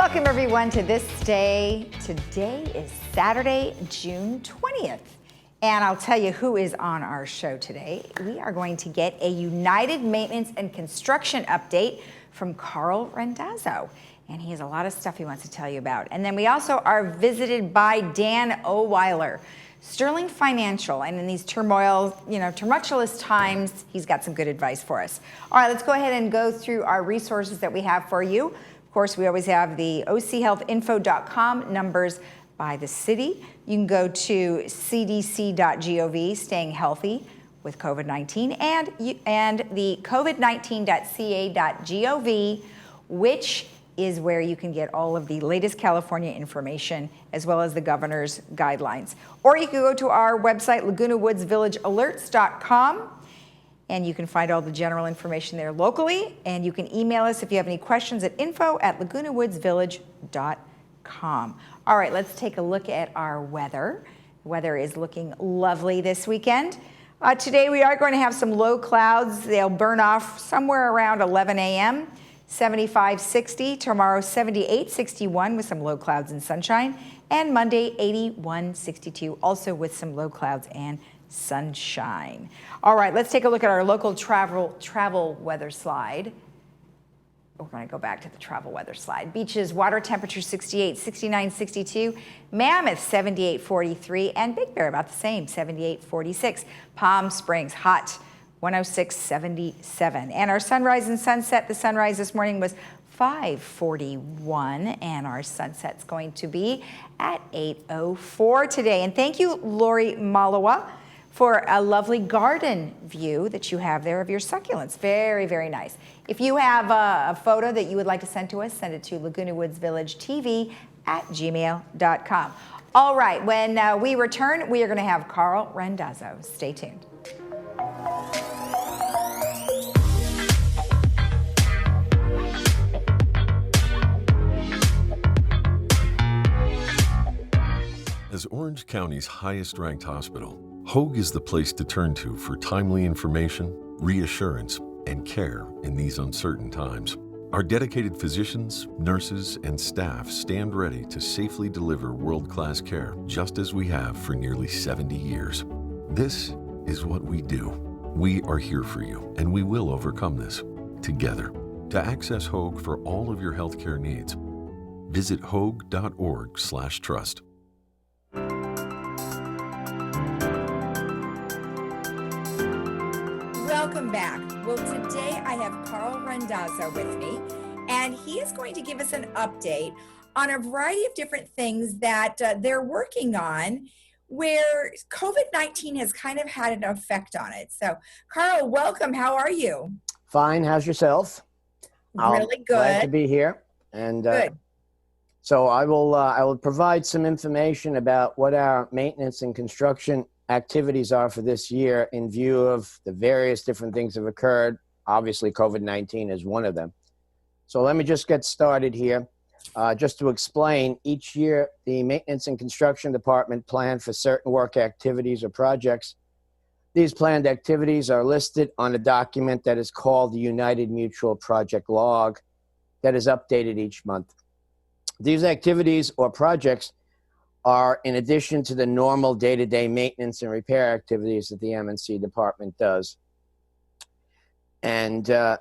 Welcome everyone to This Day. Today is Saturday, June 20th. And I'll tell you who is on our show today. We are going to get a United Maintenance and Construction update from Carl Randazzo. And he has a lot of stuff he wants to tell you about. And then we also are visited by Dan Oweiler, Sterling Financial. And in these tumultuous times, he's got some good advice for us. All right, let's go ahead and go through our resources that we have for you. Of course, we always have the ochealthinfo.com numbers by the city. You can go to cdc.gov, staying healthy with COVID-19, and the covid19.ca.gov, which is where you can get all of the latest California information as well as the governor's guidelines. Or you can go to our website, lagunawoodsvillagealerts.com, and you can find all the general information there locally. And you can email us if you have any questions at info@lagunawoodsvillage.com. All right, let's take a look at our weather. Weather is looking lovely this weekend. Today we are going to have some low clouds. They'll burn off somewhere around 11 a.m. 75-60. Tomorrow 78-61 with some low clouds and sunshine. And Monday 81-62, also with some low clouds and sunshine. All right, let's take a look at our local travel weather slide. We're going to go back to the travel weather slide. Beaches, water temperature 68, 69, 62. Mammoth 78, 43. And Big Bear about the same, 78, 46. Palm Springs hot, 106, 77. And our sunrise and sunset, the sunrise this morning was 5:41, and our sunset's going to be at 8:04 today. And thank you, Lori Malawa, for a lovely garden view that you have there of your succulents. Very, very nice. If you have a photo that you would like to send to us, send it to lagunawoodsvillagetv@gmail.com. All right, when we return, we are going to have Carl Randazzo. Stay tuned. As Orange County's highest-ranked hospital, Hoag is the place to turn to for timely information, reassurance, and care in these uncertain times. Our dedicated physicians, nurses, and staff stand ready to safely deliver world-class care, just as we have for nearly 70 years. This is what we do. We are here for you, and we will overcome this together. To access Hoag for all of your healthcare needs, visit hoag.org/trust. Welcome back. Well, today I have Carl Randazzo with me, and he is going to give us an update on a variety of different things that they're working on where COVID-19 has kind of had an effect on it. So, Carl, welcome. How are you? Fine. How's yourself? Really good. Glad to be here. And good. So I will provide some information about what our maintenance and construction activities are for this year in view of the various different things that have occurred. Obviously, COVID-19 is one of them. So let me just get started here. Just to explain, each year the Maintenance and Construction Department plan for certain work activities or projects. These planned activities are listed on a document that is called the United Mutual Project Log that is updated each month. These activities or projects are in addition to the normal day-to-day maintenance and repair activities that the M&C department does. And a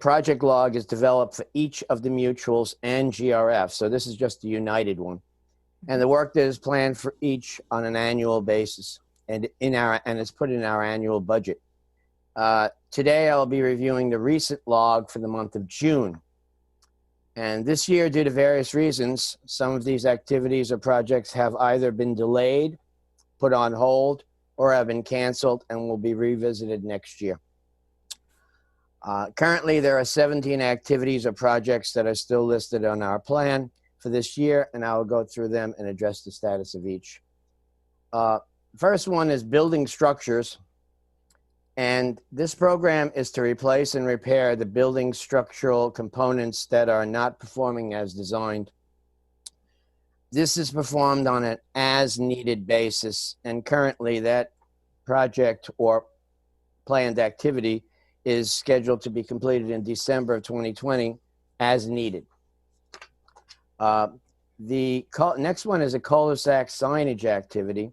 project log is developed for each of the mutuals and GRF. So this is just the United one. And the work that is planned for each on an annual basis and it's put in our annual budget. Today I'll be reviewing the recent log for the month of June. And this year, due to various reasons, some of these activities or projects have either been delayed, put on hold, or have been canceled and will be revisited next year. Currently, there are 17 activities or projects that are still listed on our plan for this year, and I will go through them and address the status of each. First one is building structures. And this program is to replace and repair the building structural components that are not performing as designed. This is performed on an as-needed basis, and currently that project or planned activity is scheduled to be completed in December of 2020 as needed. Next one is a cul-de-sac signage activity.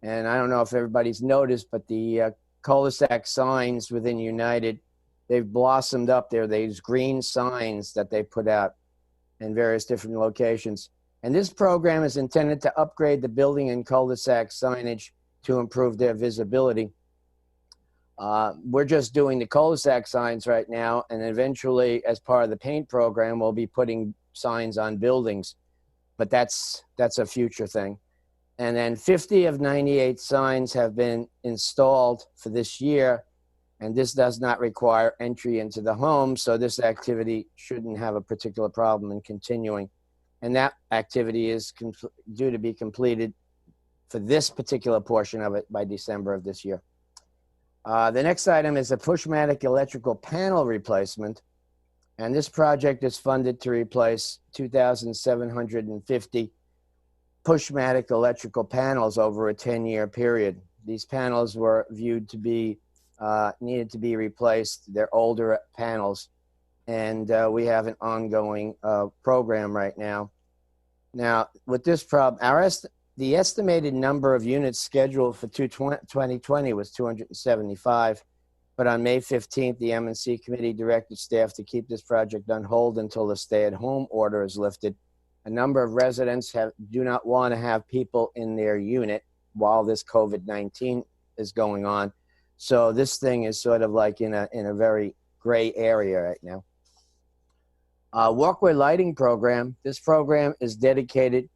And I don't know if everybody's noticed, but the cul-de-sac signs within United, they've blossomed up there. These green signs that they put out in various different locations. And this program is intended to upgrade the building and cul-de-sac signage to improve their visibility. We're just doing the cul-de-sac signs right now, and eventually, as part of the paint program, we'll be putting signs on buildings. But that's a future thing. And then 50 of 98 signs have been installed for this year, and this does not require entry into the home, so this activity shouldn't have a particular problem in continuing. And that activity is due to be completed for this particular portion of it by December of this year. The next item is a pushmatic electrical panel replacement, and this project is funded to replace 2,750 pushmatic electrical panels over a 10-year period. These panels were viewed to be needed to be replaced. They're older panels, and we have an ongoing program right now. Now, with this problem, the estimated number of units scheduled for 2020 was 275, but on May 15th, the M&C committee directed staff to keep this project on hold until the stay-at-home order is lifted. A number of residents do not want to have people in their unit while this COVID-19 is going on. So this thing is sort of like in a very gray area right now. Walkway lighting program. This program is dedicated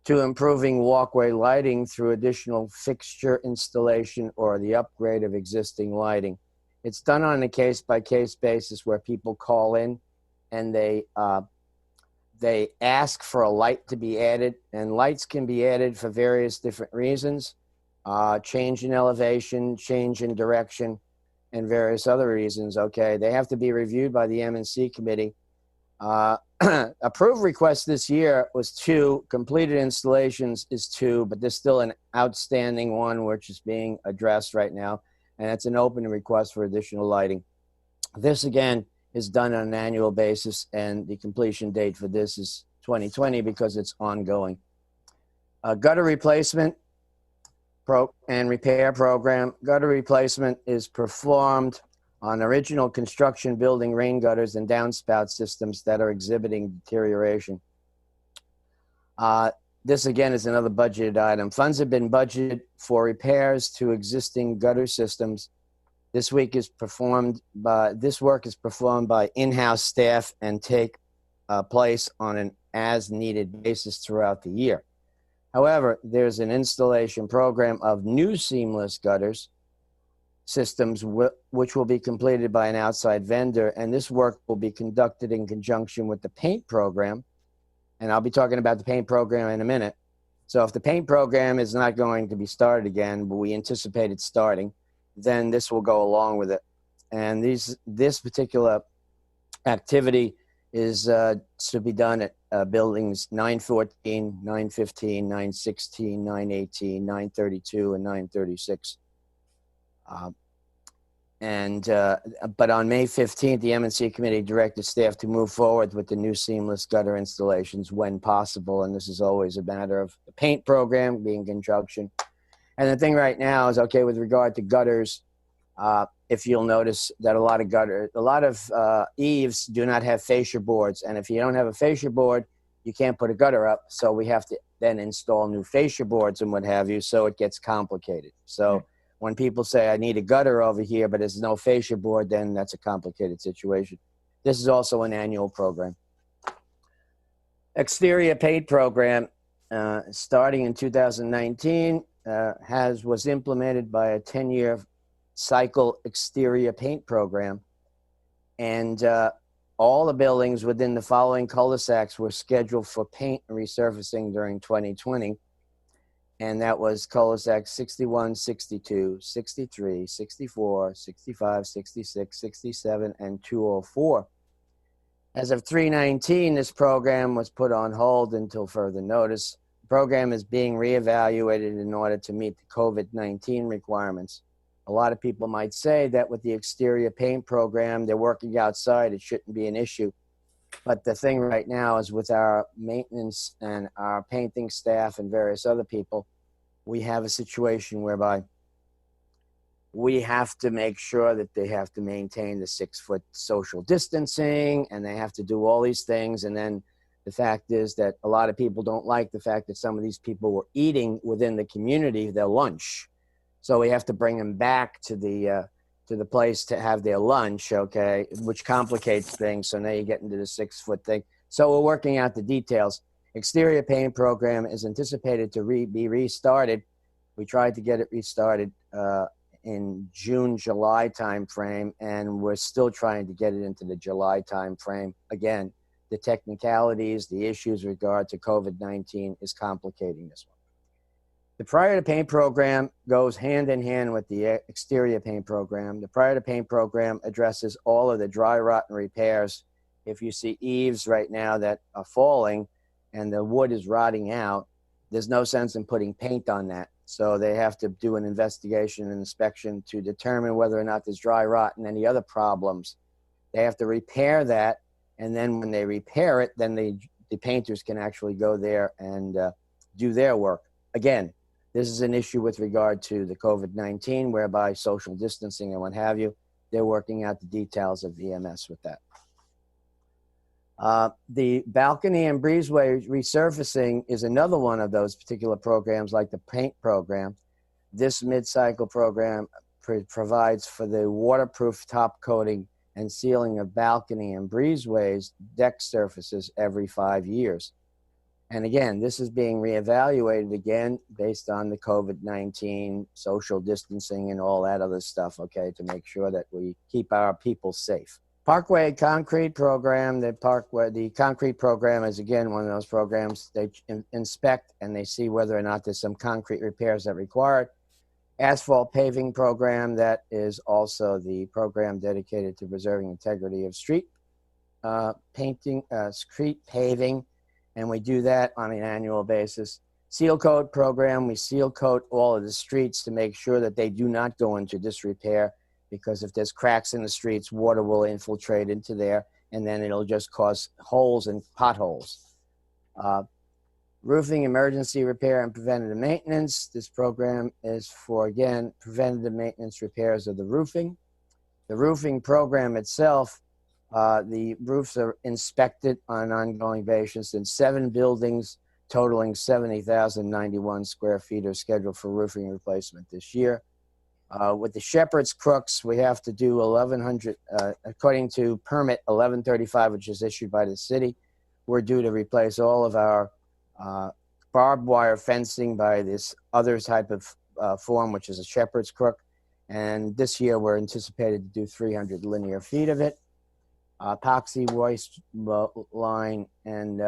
to improving walkway lighting through additional fixture installation or the upgrade of existing lighting. It's done on a case-by-case basis where people call in and they ask for a light to be added, and lights can be added for various different reasons. Change in elevation, change in direction, and various other reasons, okay? They have to be reviewed by the M&C committee. Approved requests this year was 2, completed installations is 2, but there's still an outstanding one which is being addressed right now, and it's an open request for additional lighting. This, again, is done on an annual basis, and the completion date for this is 2020 because it's ongoing. Gutter replacement and repair program. Gutter replacement is performed on original construction building rain gutters and downspout systems that are exhibiting deterioration. This again is another budgeted item. Funds have been budgeted for repairs to existing gutter systems. This work is performed by in-house staff and take place on an as-needed basis throughout the year. However, there's an installation program of new seamless gutters systems which will be completed by an outside vendor, and this work will be conducted in conjunction with the paint program, and I'll be talking about the paint program in a minute. So if the paint program is not going to be started again, but we anticipate it starting, then this will go along with it. And this particular activity is to be done at buildings 914, 915, 916, 918, 932, and 936. But on May 15th, the M&C committee directed staff to move forward with the new seamless gutter installations when possible. And this is always a matter of the paint program being in conjunction. And the thing right now is, okay, with regard to gutters, if you'll notice that a lot of eaves do not have fascia boards. And if you don't have a fascia board, you can't put a gutter up. So we have to then install new fascia boards and what have you. So it gets complicated. So when people say, I need a gutter over here, but there's no fascia board, then that's a complicated situation. This is also an annual program. Exterior paint program, starting in 2019, was implemented by a 10-year cycle exterior paint program. And all the buildings within the following cul-de-sacs were scheduled for paint and resurfacing during 2020. And that was cul-de-sac 61, 62, 63, 64, 65, 66, 67, and 204. As of 3/19, this program was put on hold until further notice. The program is being reevaluated in order to meet the COVID-19 requirements. A lot of people might say that with the exterior paint program, they're working outside, it shouldn't be an issue. But the thing right now is with our maintenance and our painting staff and various other people, we have a situation whereby we have to make sure that they have to maintain the 6-foot social distancing, and they have to do all these things. And then the fact is that a lot of people don't like the fact that some of these people were eating within the community their lunch. So we have to bring them back to the place to have their lunch, okay, which complicates things. So now you get into the 6-foot thing. So we're working out the details. Exterior paint program is anticipated to be restarted. We tried to get it restarted in June, July timeframe, and we're still trying to get it into the July timeframe. Again, the technicalities, the issues with regard to COVID-19 is complicating this one. The prior to paint program goes hand in hand with the exterior paint program. The prior to paint program addresses all of the dry rot and repairs. If you see eaves right now that are falling and the wood is rotting out, there's no sense in putting paint on that. So they have to do an investigation and inspection to determine whether or not there's dry rot and any other problems. They have to repair that, and then when they repair it, then the painters can actually go there and do their work. Again, this is an issue with regard to the COVID-19, whereby social distancing and what have you, they're working out the details of EMS with that. The balcony and breezeway resurfacing is another one of those particular programs like the paint program. This mid-cycle program provides for the waterproof top coating and sealing of balcony and breezeways deck surfaces every 5 years. And again, this is being reevaluated again based on the COVID-19, social distancing, and all that other stuff, okay, to make sure that we keep our people safe. Parkway concrete program, the concrete program is again one of those programs. They inspect and they see whether or not there's some concrete repairs that are required. Asphalt paving program, that is also the program dedicated to preserving integrity of street street paving, and we do that on an annual basis. Seal coat program, we seal coat all of the streets to make sure that they do not go into disrepair, because if there's cracks in the streets, water will infiltrate into there, and then it'll just cause holes and potholes. Roofing emergency repair and preventative maintenance. This program is for, again, preventative maintenance repairs of the roofing. The roofing program itself, the roofs are inspected on an ongoing basis, and 7 buildings totaling 70,091 square feet are scheduled for roofing replacement this year. With the Shepherd's Crooks, we have to do 1,100, according to permit 1135, which is issued by the city. We're due to replace all of our barbed wire fencing by this other type of form, which is a Shepherd's Crook. And this year we're anticipated to do 300 linear feet of it. Epoxy waistline and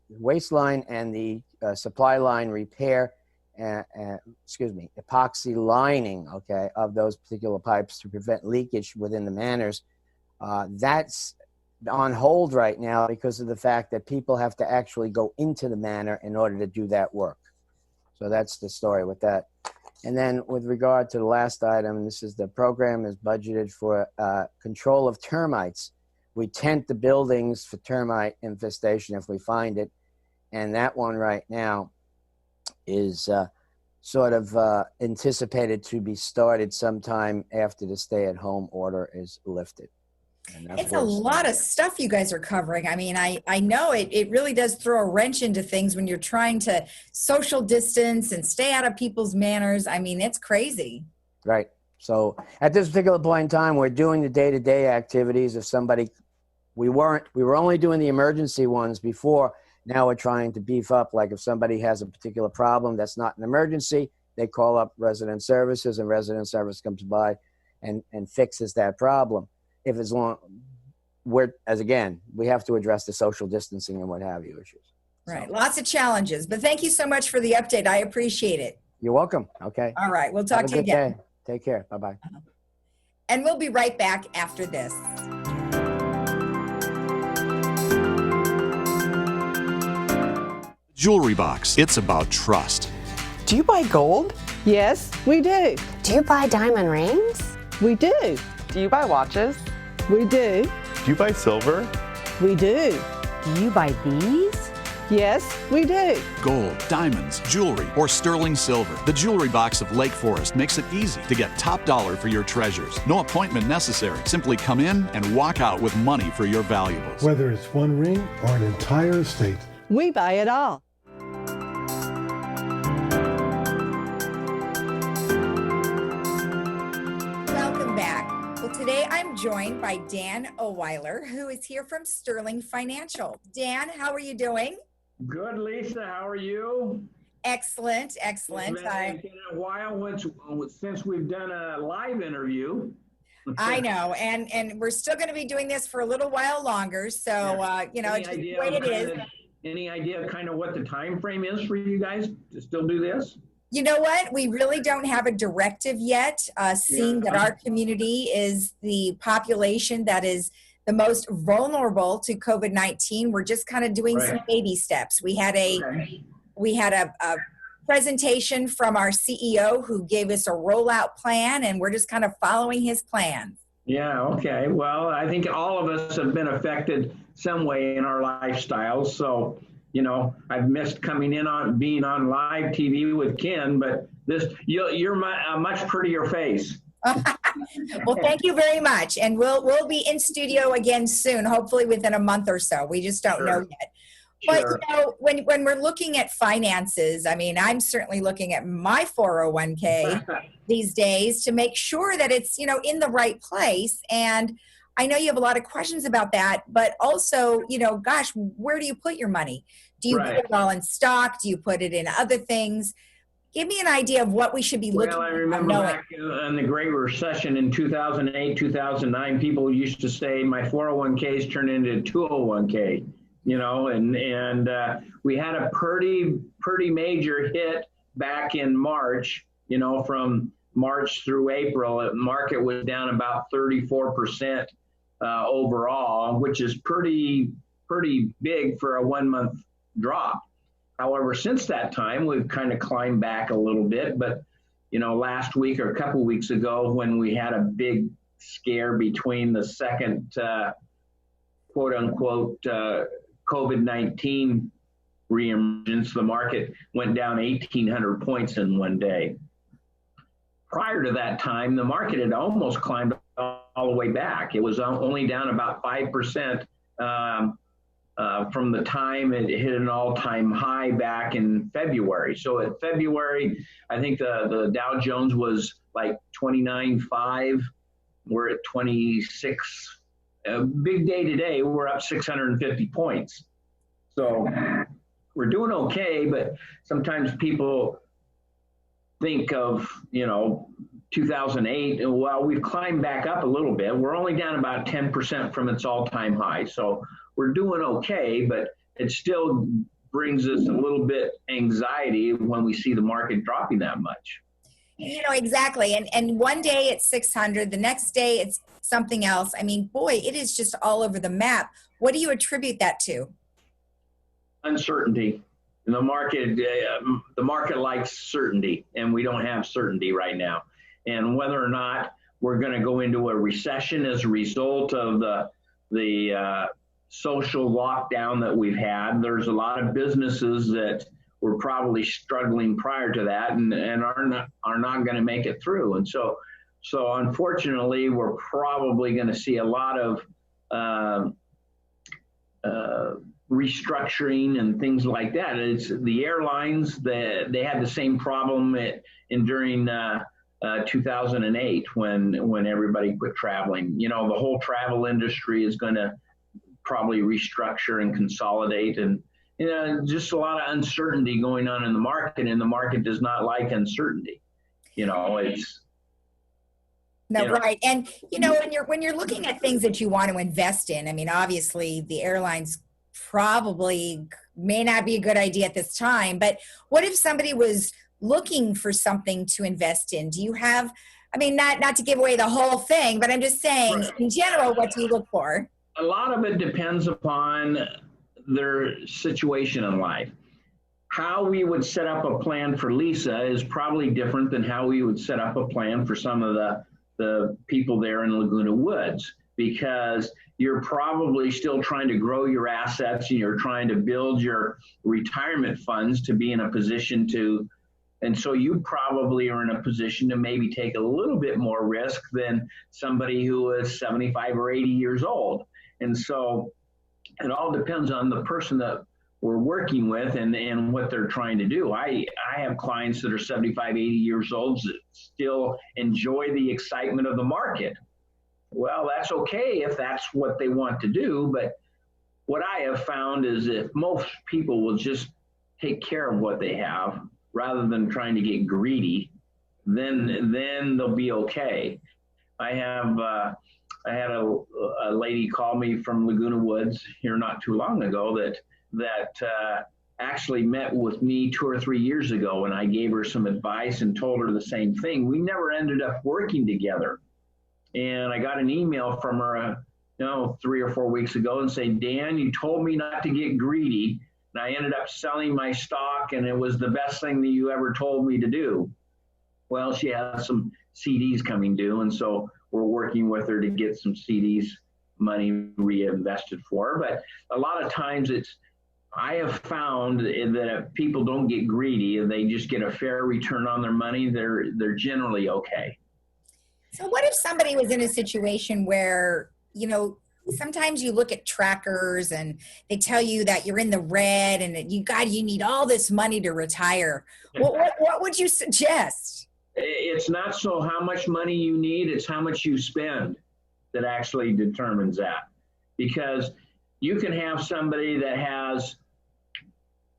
waistline and the supply line repair, epoxy lining, okay, of those particular pipes to prevent leakage within the manors. That's on hold right now because of the fact that people have to actually go into the manor in order to do that work. So that's the story with that. And then with regard to the last item, this is the program is budgeted for control of termites. We tent the buildings for termite infestation if we find it. And that one right now is sort of anticipated to be started sometime after the stay-at-home order is lifted. It's a lot of stuff you guys are covering. I mean, I know it really does throw a wrench into things when you're trying to social distance and stay out of people's manners. I mean, it's crazy. Right. So at this particular point in time, we're doing the day-to-day activities. If somebody, we were only doing the emergency ones before. Now we're trying to beef up. Like if somebody has a particular problem that's not an emergency, they call up resident services, and resident service comes by and fixes that problem. If it's long, we have to address the social distancing and what have you issues. Right. So. Lots of challenges, but thank you so much for the update. I appreciate it. You're welcome. Okay. All right. We'll talk to you again. Day. Take care. Bye-bye. And we'll be right back after this. Jewelry Box. It's about trust. Do you buy gold? Yes, we do. Do you buy diamond rings? We do. Do you buy watches? We do. Do you buy silver? we do. Do you buy these? Yes, we do. Gold, diamonds, jewelry, or sterling silver. The Jewelry Box of Lake Forest makes it easy to get top dollar for your treasures. No appointment necessary. Simply come in and walk out with money for your valuables. Whether it's one ring or an entire estate. We buy it all. Welcome back. Well, today I'm joined by Dan Oweiler, who is here from Sterling Financial. Dan, how are you doing? Good, Lisa. How are you? Excellent, excellent. It's been a while since we've done a live interview. I know, and we're still going to be doing this for a little while longer. So, you know, it's just the way it is. Any idea kind of what the time frame is for you guys to still do this? You know what? We really don't have a directive yet, seeing that our community is the population that is the most vulnerable to COVID-19. We're just kind of doing some baby steps. We had a presentation from our CEO who gave us a rollout plan, and we're just kind of following his plan. Yeah, okay. Well, I think all of us have been affected some way in our lifestyles. So, you know, I've missed being on live TV with Ken, but you're a much prettier face. Well, thank you very much. And we'll be in studio again soon, hopefully within a month or so. We just don't know yet. But, you know, when we're looking at finances, I mean, I'm certainly looking at my 401k these days to make sure that it's, you know, in the right place. And I know you have a lot of questions about that, but also, you know, gosh, where do you put your money? Do you put it all in stock? Do you put it in other things? Give me an idea of what we should be looking at. Well, I remember back in the Great Recession in 2008, 2009, people used to say my 401ks turned into 201k, you know, and we had a pretty major hit back in March, you know, from March through April. The market was down about 34% overall, which is pretty big for a 1 month drop. However, since that time, we've kind of climbed back a little bit. But, you know, last week or a couple of weeks ago, when we had a big scare between the second, quote unquote, COVID-19 reemergence, the market went down 1,800 points in one day. Prior to that time, the market had almost climbed all the way back. It was only down about 5% from the time it hit an all-time high back in February. So at February, I think the Dow Jones was like 29.5. We're at 26. A big day today, we're up 650 points. So we're doing okay, but sometimes people think of, you know, 2008, well, we've climbed back up a little bit. We're only down about 10% from its all-time high. So we're doing okay, but it still brings us a little bit anxiety when we see the market dropping that much. You know, exactly. And one day it's 600, the next day it's something else. I mean, boy, it is just all over the map. What do you attribute that to? Uncertainty. The market likes certainty, and we don't have certainty right now. And whether or not we're going to go into a recession as a result of the social lockdown that we've had, there's a lot of businesses that were probably struggling prior to that and are not going to make it through. And so unfortunately, we're probably going to see a lot of restructuring and things like that. It's the airlines that they had the same problem during 2008 when everybody quit traveling. You know, the whole travel industry is going to probably restructure and consolidate, and you know, just a lot of uncertainty going on in the market, and the market does not like uncertainty. You know, it's right. And you know, when you're looking at things that you want to invest in, I mean, obviously the airlines probably may not be a good idea at this time, but what if somebody was looking for something to invest in? Do you have, I mean, not to give away the whole thing, but I'm just saying in general, what do you look for? A lot of it depends upon their situation in life. How we would set up a plan for Lisa is probably different than how we would set up a plan for some of the people there in Laguna Woods, because you're probably still trying to grow your assets and you're trying to build your retirement funds to be in a position to, and so you probably are in a position to maybe take a little bit more risk than somebody who is 75 or 80 years old. And so it all depends on the person that we're working with and what they're trying to do. I have clients that are 75, 80 years old that still enjoy the excitement of the market. Well, that's okay if that's what they want to do, but what I have found is if most people will just take care of what they have rather than trying to get greedy, then they'll be okay. I had a lady call me from Laguna Woods here not too long ago that actually met with me 2 or 3 years ago, and I gave her some advice and told her the same thing. We never ended up working together. And I got an email from her, 3 or 4 weeks ago and say, Dan, you told me not to get greedy. And I ended up selling my stock, and it was the best thing that you ever told me to do. Well, she has some CDs coming due, and so we're working with her to get some CDs money reinvested for her. But a lot of times I have found that if people don't get greedy and they just get a fair return on their money, they're generally okay. So what if somebody was in a situation where, sometimes you look at trackers and they tell you that you're in the red and that you need all this money to retire. What would you suggest? It's not so how much money you need, it's how much you spend that actually determines that. Because you can have somebody that has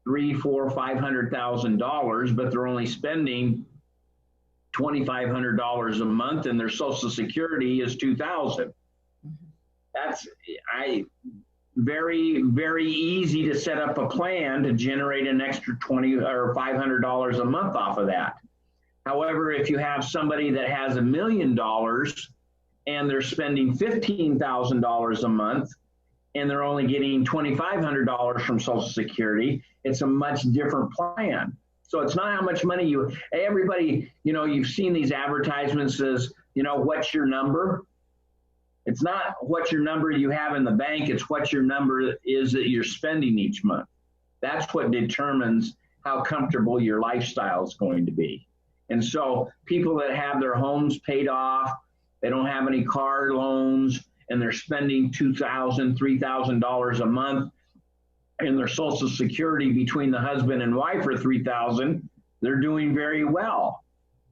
$300,000, $400,000, $500,000, but they're only spending $2,500 a month, and their Social Security is $2,000. That's very, very easy to set up a plan to generate an extra $20 or $500 a month off of that. However, if you have somebody that has $1 million and they're spending $15,000 a month and they're only getting $2,500 from Social Security, it's a much different plan. So it's not how much money everybody, you've seen these advertisements as, what's your number? It's not what your number you have in the bank, it's what your number is that you're spending each month. That's what determines how comfortable your lifestyle is going to be. And so people that have their homes paid off, they don't have any car loans, and they're spending $2,000, $3,000 a month, and their Social Security between the husband and wife are $3,000, they're doing very well.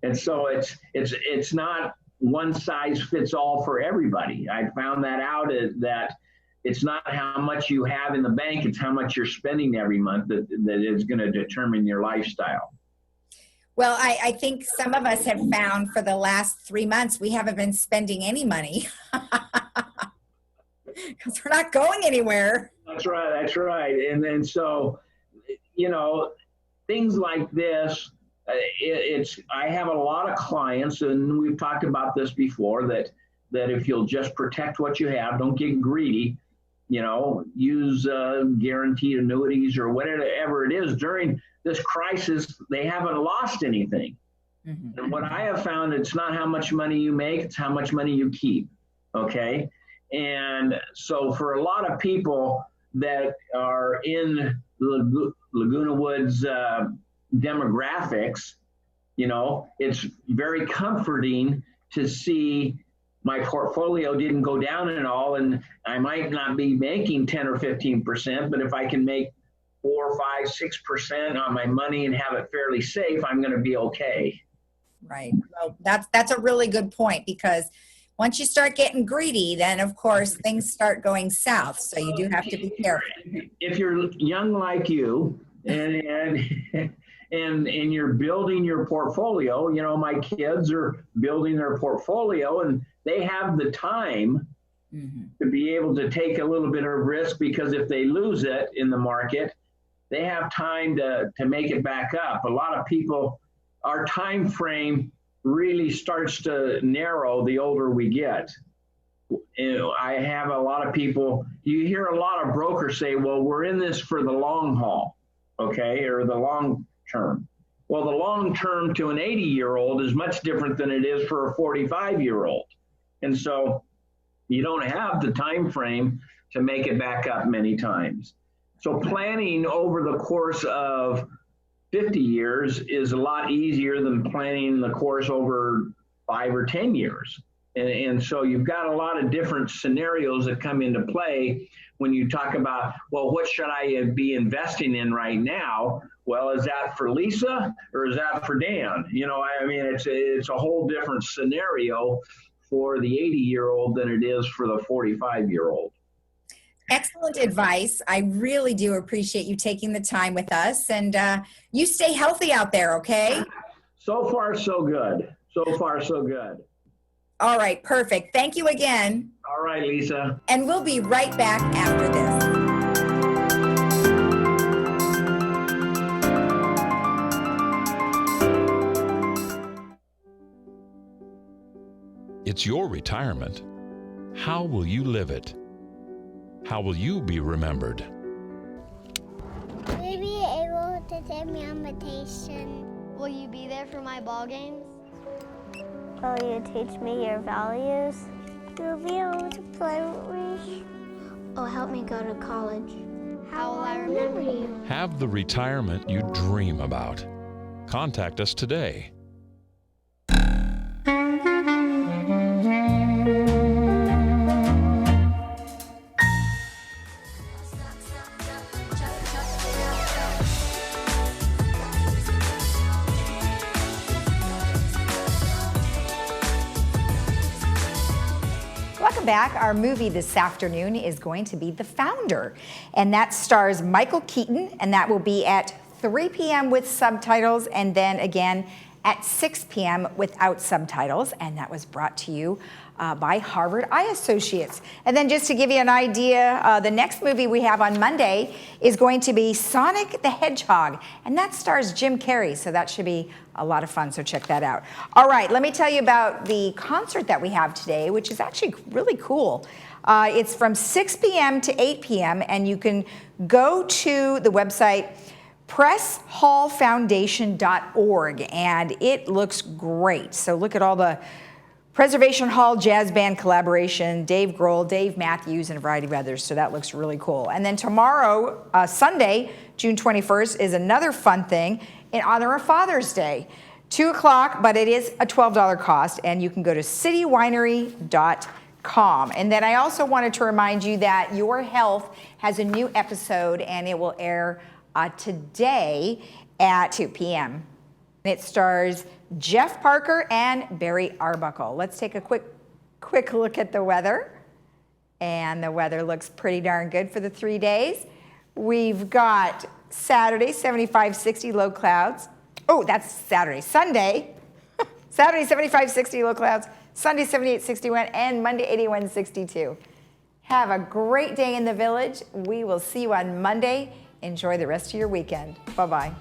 And so it's not one size fits all for everybody. I found that out that it's not how much you have in the bank, it's how much you're spending every month that is going to determine your lifestyle. Well, I think some of us have found for the last 3 months, we haven't been spending any money because we're not going anywhere. That's right. And then so, things like this, I have a lot of clients, and we've talked about this before, that if you'll just protect what you have, don't get greedy, use guaranteed annuities or whatever it is during this crisis, they haven't lost anything. Mm-hmm. And what I have found, it's not how much money you make, it's how much money you keep. Okay. And so for a lot of people that are in Laguna Woods demographics, it's very comforting to see my portfolio didn't go down at all, and I might not be making 10 or 15%, but if I can make 4, 5, 6% on my money and have it fairly safe, I'm going to be okay. Right. Well, that's a really good point, because once you start getting greedy, then of course things start going south. So you do have to be careful. If you're young like you and you're building your portfolio, my kids are building their portfolio, and they have the time to be able to take a little bit of risk, because if they lose it in the market, they have time to make it back up. A lot of people, our time frame really starts to narrow the older we get. I have a lot of people, you hear a lot of brokers say, well, we're in this for the long haul, okay, or the long term. Well, the long term to an 80-year-old is much different than it is for a 45-year-old. And so, You don't have the time frame to make it back up many times. So planning over the course of 50 years is a lot easier than planning the course over 5 or 10 years. And so you've got a lot of different scenarios that come into play when you talk about, well, what should I be investing in right now? Well, is that for Lisa or is that for Dan? You know, I mean, it's a whole different scenario for the 80-year-old than it is for the 45-year-old. Excellent advice. I really do appreciate you taking the time with us, and you stay healthy out there, okay? So far, so good. So far, so good. All right, perfect. Thank you again. All right, Lisa. And we'll be right back after this. It's your retirement. How will you live it? How will you be remembered? Will you be able to take me on vacation? Will you be there for my ball games? Will you teach me your values? You'll be able to play with me. Oh, help me go to college. How will I remember you? Have the retirement you dream about. Contact us today. Welcome back. Our movie this afternoon is going to be The Founder, and that stars Michael Keaton, and that will be at 3 p.m. with subtitles, and then again at 6 p.m. without subtitles, and that was brought to you by Harvard Eye Associates. And then just to give you an idea, the next movie we have on Monday is going to be Sonic the Hedgehog, and that stars Jim Carrey, so that should be a lot of fun, so check that out. All right, let me tell you about the concert that we have today, which is actually really cool. It's from 6 p.m. to 8 p.m., and you can go to the website presshallfoundation.org, and it looks great. So look at all the Preservation Hall Jazz Band collaboration, Dave Grohl, Dave Matthews, and a variety of others, so that looks really cool. And then tomorrow, Sunday, June 21st, is another fun thing in honor of Father's Day. 2 o'clock, but it is a $12 cost, and you can go to citywinery.com. And then I also wanted to remind you that Your Health has a new episode, and it will air today at 2 p.m. It stars Jeff Parker and Barry Arbuckle. Let's take a quick look at the weather. And the weather looks pretty darn good for the 3 days. We've got Saturday, 75, 60, low clouds. Oh, that's Saturday. Sunday, Saturday, 75, 60, low clouds. Sunday, 78, 61, and Monday, 81, 62. Have a great day in the village. We will see you on Monday. Enjoy the rest of your weekend. Bye-bye.